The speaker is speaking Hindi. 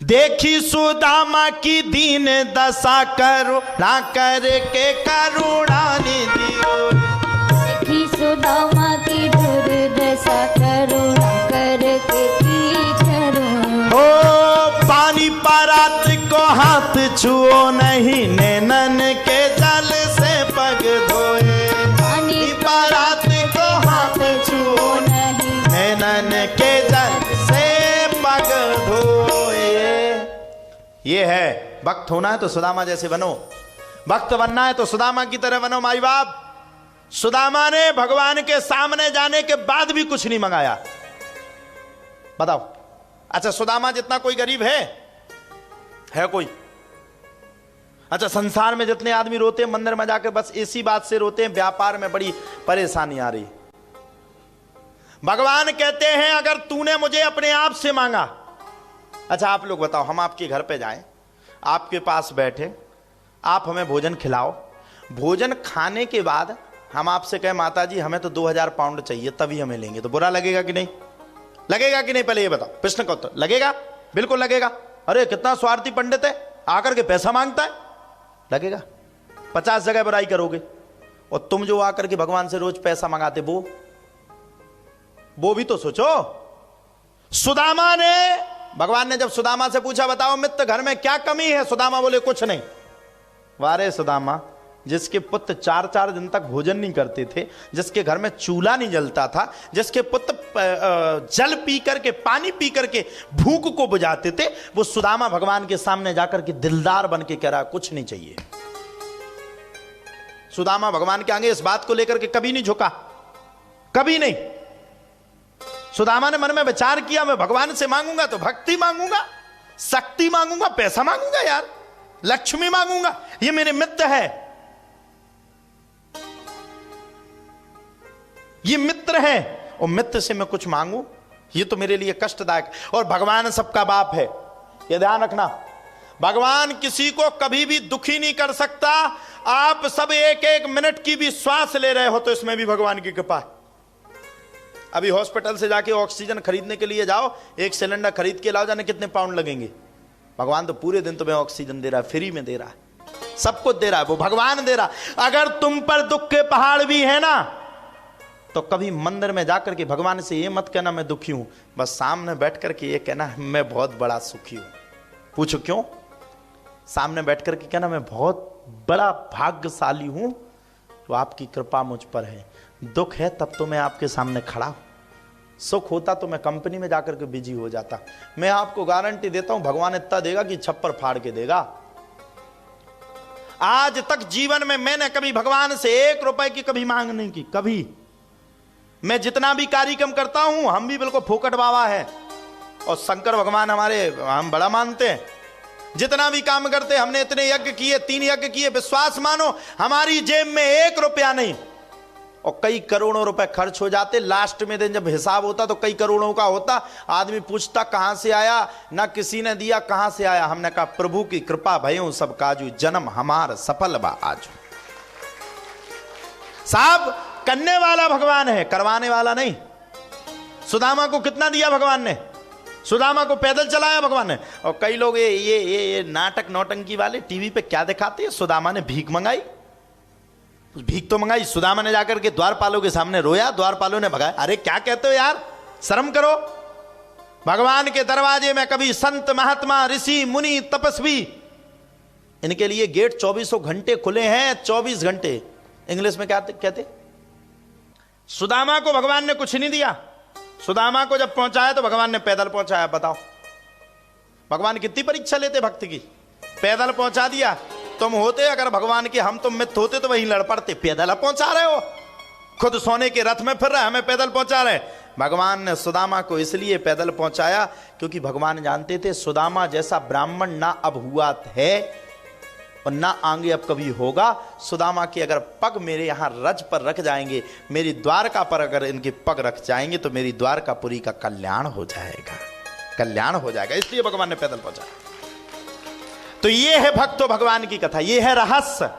देखी सुदामा की दीन दशा करुणा करके करुणा निधि। देखी सुदामा की दुर्दशा करुणा करके की करुणा। ओ पानी परात को हाथ छुओ नहीं, नैनन के जल से पग धोए। पानी परात को हाथ छुओ नहीं, नैनन के जल से पग धोए। ये है भक्त होना है तो सुदामा जैसे बनो, भक्त बनना है तो सुदामा की तरह बनो। माई बाप, सुदामा ने भगवान के सामने जाने के बाद भी कुछ नहीं मंगाया। बताओ, अच्छा सुदामा जितना कोई गरीब है कोई? अच्छा संसार में जितने आदमी रोते हैं मंदिर में जाकर बस इसी बात से रोते हैं, व्यापार में बड़ी परेशानी आ रही। भगवान कहते हैं अगर तूने मुझे अपने आप से मांगा। अच्छा आप लोग बताओ, हम आपके घर पे जाएं, आपके पास बैठे, आप हमें भोजन खिलाओ, भोजन खाने के बाद हम आपसे कहें माता जी हमें तो 2000 पाउंड चाहिए तभी हमें लेंगे, तो बुरा लगेगा कि नहीं? लगेगा कि नहीं? पहले ये बताओ, प्रश्न का उत्तर। लगेगा? बिल्कुल लगेगा। अरे कितना स्वार्थी पंडित है, आकर के पैसा मांगता है। लगेगा। 50 जगह बुराई करोगे। और तुम जो आकर के भगवान से रोज पैसा मंगाते वो भी तो सोचो। सुदामा ने, भगवान ने जब सुदामा से पूछा बताओ मित्र घर में क्या कमी है, सुदामा बोले कुछ नहीं। वारे सुदामा, जिसके पुत्र 4-4 दिन तक भोजन नहीं करते थे, जिसके घर में चूल्हा नहीं जलता था, जिसके पुत्र जल पी करके, पानी पी करके भूख को बुझाते थे, वो सुदामा भगवान के सामने जाकर के दिलदार बन के कह रहा कुछ नहीं चाहिए। सुदामा भगवान के आगे इस बात को लेकर के कभी नहीं झुका, कभी नहीं। सुदामा ने मन में विचार किया मैं भगवान से मांगूंगा तो भक्ति मांगूंगा, शक्ति मांगूंगा, पैसा मांगूंगा, यार लक्ष्मी मांगूंगा, ये मेरे मित्र है, ये मित्र है, और मित्र से मैं कुछ मांगू ये तो मेरे लिए कष्टदायक। और भगवान सबका बाप है, ये ध्यान रखना। भगवान किसी को कभी भी दुखी नहीं कर सकता। आप सब एक एक मिनट की भी श्वास ले रहे हो तो इसमें भी भगवान की कृपा है। अभी हॉस्पिटल से जाके ऑक्सीजन खरीदने के लिए जाओ, एक सिलेंडर खरीद के लाओ, जाने कितने पाउंड लगेंगे। भगवान तो पूरे दिन तुम्हें ऑक्सीजन दे रहा है, फ्री में दे रहा है, सब कुछ दे रहा है, वो भगवान दे रहा है। अगर तुम पर दुख के पहाड़ भी है ना, तो कभी मंदिर में जाकर के भगवान से ये मत कहना मैं दुखी हूं, बस सामने बैठ करके ये कहना मैं बहुत बड़ा सुखी हूं। पूछो क्यों? सामने बैठ करके कहना मैं बहुत बड़ा भाग्यशाली हूं, तो आपकी कृपा मुझ पर है। दुख है तब तो मैं आपके सामने खड़ा हूं, सुख होता तो मैं कंपनी में जाकर के बिजी हो जाता। मैं आपको गारंटी देता हूं भगवान इतना देगा कि छप्पर फाड़ के देगा। आज तक जीवन में मैंने कभी भगवान से 1 रुपए की कभी मांग नहीं की, कभी। मैं जितना भी कार्यक्रम करता हूं, हम भी बिल्कुल फोकट बाबा है, और शंकर भगवान हमारे हम बड़ा मानते हैं। जितना भी काम करते हमने इतने यज्ञ किए, 3 यज्ञ किए, विश्वास मानो हमारी जेब में 1 रुपया नहीं, और कई करोड़ों रुपए खर्च हो जाते। लास्ट में दिन जब हिसाब होता तो कई करोड़ों का होता। आदमी पूछता कहां से आया, ना किसी ने दिया, कहां से आया? हमने कहा प्रभु की कृपा भयों सब काजू, जन्म हमार सफल बा आज। साहब करने वाला भगवान है, करवाने वाला नहीं। सुदामा को कितना दिया भगवान ने? सुदामा को पैदल चलाया भगवान ने। और कई लोग ये नाटक नौटंकी वाले टीवी पे क्या दिखाते हैं, सुदामा ने भीख मंगाई। भीख तो मंगाई, सुदामा ने जाकर के द्वारपालों के सामने रोया, द्वारपालों ने भगाया। अरे क्या कहते हो यार, शर्म करो। भगवान के दरवाजे में कभी संत महात्मा ऋषि मुनि तपस्वी, इनके लिए गेट 24 घंटे खुले हैं, 24 घंटे। इंग्लिश में क्या कहते? सुदामा को भगवान ने कुछ नहीं दिया। सुदामा को जब पहुंचाया तो भगवान ने पैदल पहुंचाया। बताओ भगवान कितनी परीक्षा लेते भक्त की। पैदल पहुंचा दिया। तुम होते अगर भगवान के, हम तुम मित्र होते तो वहीं लड़ पड़ते। पैदल पहुंचा रहे हो, खुद सोने के रथ में फिर रहे, हमें पैदल पहुंचा रहे। भगवान ने सुदामा को इसलिए पैदल पहुंचाया क्योंकि भगवान जानते थे सुदामा जैसा ब्राह्मण ना अब हुआ है और ना आगे अब कभी होगा। सुदामा के अगर पग मेरे यहां रज पर रख जाएंगे, मेरी द्वारका पर अगर इनके पग रख जाएंगे तो मेरी द्वारकापुरी का कल्याण हो जाएगा, कल्याण हो जाएगा। इसलिए भगवान ने पैदल पहुंचाया। तो ये है भक्तो भगवान की कथा, ये है रहस्य।